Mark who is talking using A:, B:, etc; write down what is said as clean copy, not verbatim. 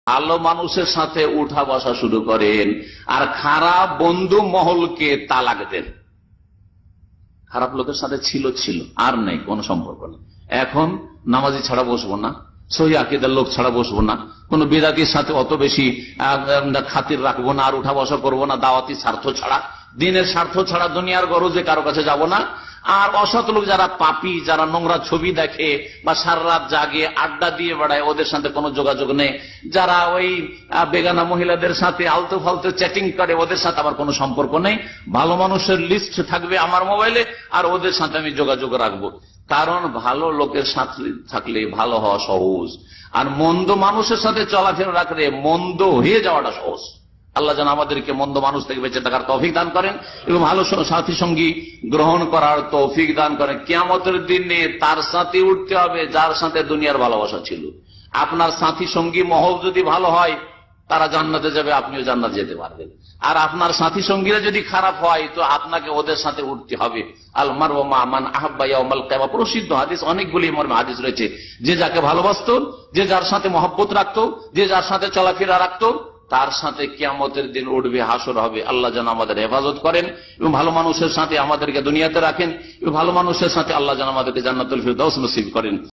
A: ভালো মানুষের সাথে উঠা বসা শুরু করেন আর খারাপ বন্ধু মহলকে তালাক দেন। খারাপ লোকের সাথে ছিল আর নেই, কোনো সম্পর্ক নেই। এখন নামাজি ছাড়া বসবো না, সহি আকীদার লোক ছাড়া বসবো না, কোন বিদাতির সাথে অত বেশি খাতির রাখবো না, আর উঠা বসা করবো না, দাওয়াতি স্বার্থ ছাড়া, দিনের স্বার্থ ছাড়া, দুনিয়ার গরজে কারো কাছে যাব না। আর অসৎ লোক যারা পাপী, যারা নোংরা ছবি দেখে বা সারা রাত জাগে আড্ডা দিয়ে বেড়ায়, ওদের সাথে কোনো যোগাযোগ নেই। যারা ওই বেগানা মহিলাদের সাথে আলতু ফালতু চ্যাটিং করে, ওদের সাথে আমার কোনো সম্পর্ক নেই। ভালো মানুষের লিস্ট থাকবে আমার মোবাইলে, আর ওদের সাথে আমি যোগাযোগ রাখবো। কারণ ভালো লোকের সাথে থাকলে ভালো হওয়া সহজ, আর মন্দ মানুষের সাথে চলাফেরা রাখলে মন্দ হয়ে যাওয়াটা সহজ। আল্লাহ যেন আমাদেরকে মন্দ মানুষ থেকে বেঁচে থাকার তৌফিক দান করেন এবং ভালো সাথী সঙ্গী গ্রহণ করার তৌফিক দান করেন। কিয়ামতের দিনে তার সাথে উঠতে হবে যার সাথে দুনিয়ার ভালোবাসা ছিল। আপনার সাথী সঙ্গী মহল যদি ভালো হয়, তারা জান্নাতে যাবে, আপনিও জান্নাত যেতে পারবেন। আর আপনার সাথী সঙ্গীরা যদি খারাপ হয়, তো আপনাকে ওদের সাথে উঠতে হবে। আল মারওয়া মা মান আহাব্বা ইয়াউমাল কিয়ামা, প্রসিদ্ধ হাদিস, অনেকগুলি মর্মে হাদিস রয়েছে। যে যাকে ভালোবাসতো, যে যার সাথে মহব্বত রাখতো, যে যার সাথে চলাফেরা রাখতো, তার সাথে কিয়ামতের দিন উঠবে, হাসর হবে। আল্লাহ যেন আমাদের হেফাজত করেন এবং ভালো মানুষের সাথে আমাদেরকে দুনিয়াতে রাখেন এবং ভালো মানুষের সাথে আল্লাহ যেন আমাদেরকে জান্নাতুল ফিরদাউস নসিব করেন।